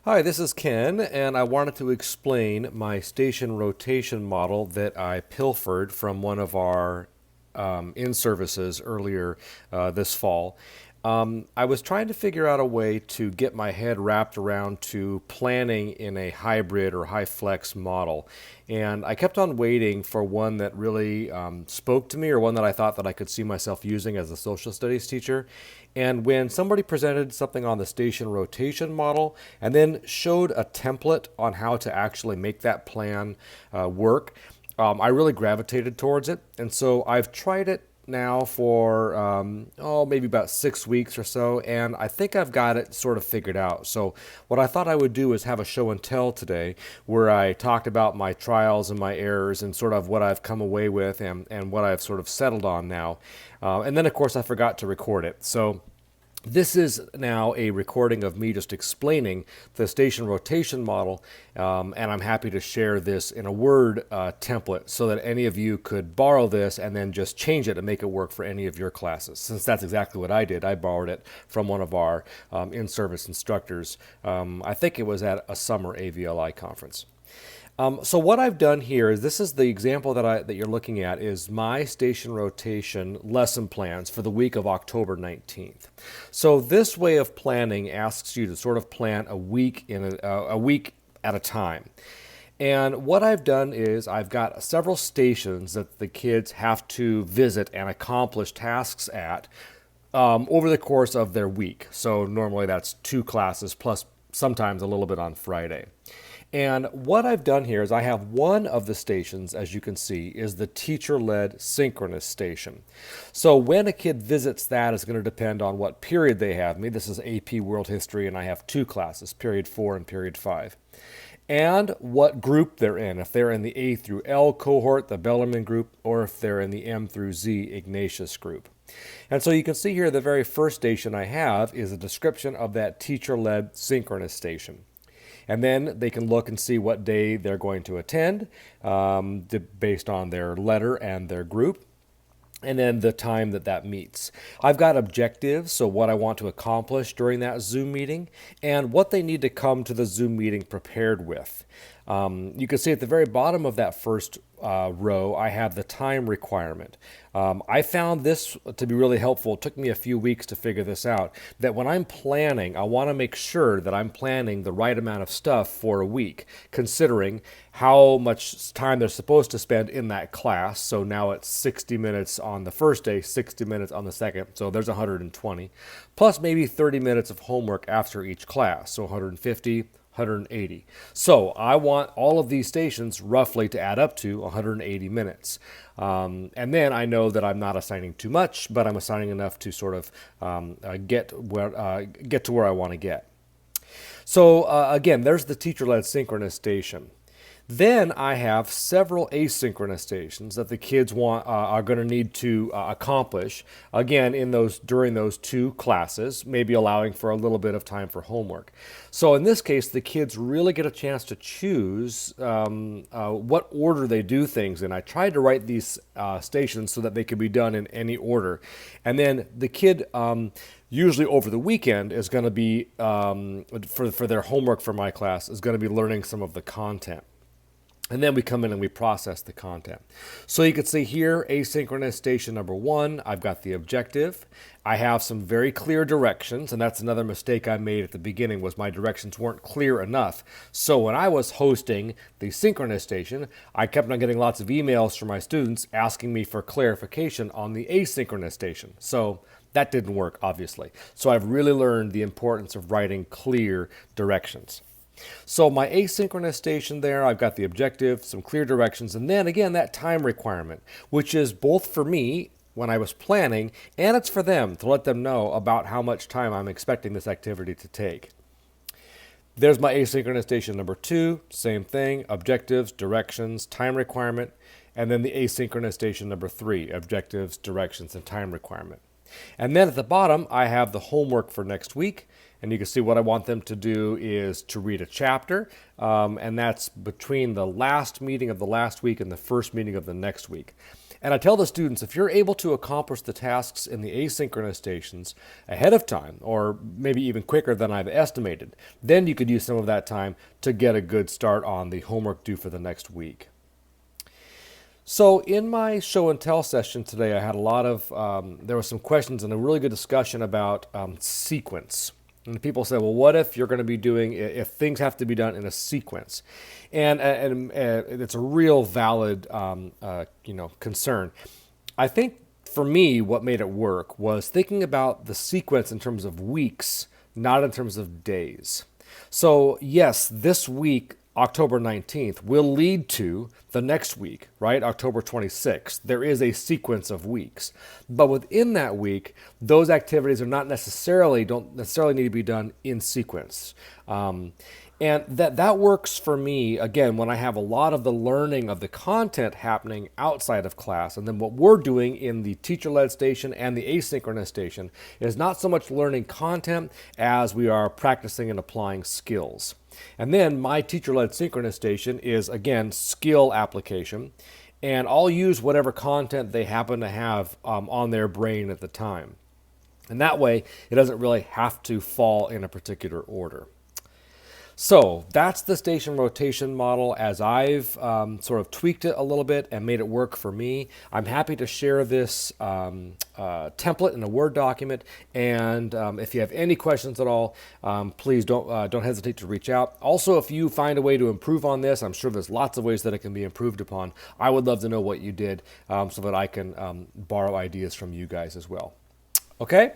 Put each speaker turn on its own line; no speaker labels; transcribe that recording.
Hi, this is Ken, and I wanted to explain my station rotation model that I pilfered from one of our in-services earlier this fall. I was trying to figure out a way to get my head wrapped around to planning in a hybrid or high flex model. And I kept on waiting for one that really spoke to me, or one that I thought that I could see myself using as a social studies teacher. And when somebody presented something on the station rotation model and then showed a template on how to actually make that plan work, I really gravitated towards it. And so I've tried it now for maybe about 6 weeks or so, and I think I've got it sort of figured out. So what I thought I would do is have a show and tell today, where I talked about my trials and my errors and sort of what I've come away with, and what I've sort of settled on now. And then of course I forgot to record it. So this is now a recording of me just explaining the station rotation model, and I'm happy to share this in a Word template so that any of you could borrow this and then just change it and make it work for any of your classes. Since that's exactly what I did, I borrowed it from one of our in-service instructors. I think it was at a summer AVLI conference. So what I've done here is, this is the example that you're looking at, is my station rotation lesson plans for the week of October 19th. So this way of planning asks you to sort of plan a week a week at a time. And what I've done is I've got several stations that the kids have to visit and accomplish tasks at over the course of their week. So normally that's 2 classes plus sometimes a little bit on Friday. And what I've done here is I have one of the stations, as you can see, is the teacher-led synchronous station. So when a kid visits that, it's going to depend on what period they have me. This is AP World History, and I have 2 classes, period 4 and period 5. And what group they're in, if they're in the A through L cohort, the Bellarmine group, or if they're in the M through Z Ignatius group. And so you can see here the very first station I have is a description of that teacher-led synchronous station. And then they can look and see what day they're going to attend based on their letter and their group, and then the time that meets. I've got objectives, so what I want to accomplish during that Zoom meeting, and what they need to come to the Zoom meeting prepared with. You can see at the very bottom of that first row, I have the time requirement. I found this to be really helpful. It took me a few weeks to figure this out, that when I'm planning, I want to make sure that I'm planning the right amount of stuff for a week, considering how much time they're supposed to spend in that class. So now it's 60 minutes on the first day, 60 minutes on the second, so there's 120, plus maybe 30 minutes of homework after each class, so 150, 180. So I want all of these stations roughly to add up to 180 minutes. And then I know that I'm not assigning too much, but I'm assigning enough to sort of get to where I want to get. So again, there's the teacher-led synchronous station. Then I have several asynchronous stations that the kids are going to need to accomplish, again, during those 2 classes, maybe allowing for a little bit of time for homework. So in this case, the kids really get a chance to choose what order they do things in. I tried to write these stations so that they could be done in any order. And then the kid usually over the weekend is going to be, for their homework for my class, is going to be learning some of the content. And then we come in and we process the content. So you can see here, asynchronous station number 1, I've got the objective. I have some very clear directions, and that's another mistake I made at the beginning, was my directions weren't clear enough. So when I was hosting the synchronous station, I kept on getting lots of emails from my students asking me for clarification on the asynchronous station. So that didn't work, obviously. So I've really learned the importance of writing clear directions. So my asynchronous station there, I've got the objective, some clear directions, and then again that time requirement, which is both for me when I was planning, and it's for them to let them know about how much time I'm expecting this activity to take. There's my asynchronous station number 2, same thing, objectives, directions, time requirement, and then the asynchronous station number 3, objectives, directions, and time requirement. And then at the bottom, I have the homework for next week. And you can see what I want them to do is to read a chapter, and that's between the last meeting of the last week and the first meeting of the next week. And I tell the students, if you're able to accomplish the tasks in the asynchronous stations ahead of time, or maybe even quicker than I've estimated, then you could use some of that time to get a good start on the homework due for the next week. So in my show and tell session today, I had a lot of, there were some questions and a really good discussion about sequence. And people say, well, what if you're going to be doing, if things have to be done in a sequence? And it's a real valid, concern. I think for me, what made it work was thinking about the sequence in terms of weeks, not in terms of days. So yes, this week, October 19th, will lead to the next week, right? October 26th. There is a sequence of weeks. But within that week, those activities don't necessarily need to be done in sequence. And that works for me, again, when I have a lot of the learning of the content happening outside of class. And then what we're doing in the teacher-led station and the asynchronous station is not so much learning content as we are practicing and applying skills. And then my teacher-led synchronous station is, again, skill application. And I'll use whatever content they happen to have on their brain at the time. And that way, it doesn't really have to fall in a particular order. So that's the station rotation model as I've sort of tweaked it a little bit and made it work for me. I'm happy to share this template in a Word document. And if you have any questions at all, please don't hesitate to reach out. Also, if you find a way to improve on this, I'm sure there's lots of ways that it can be improved upon. I would love to know what you did so that I can borrow ideas from you guys as well. Okay?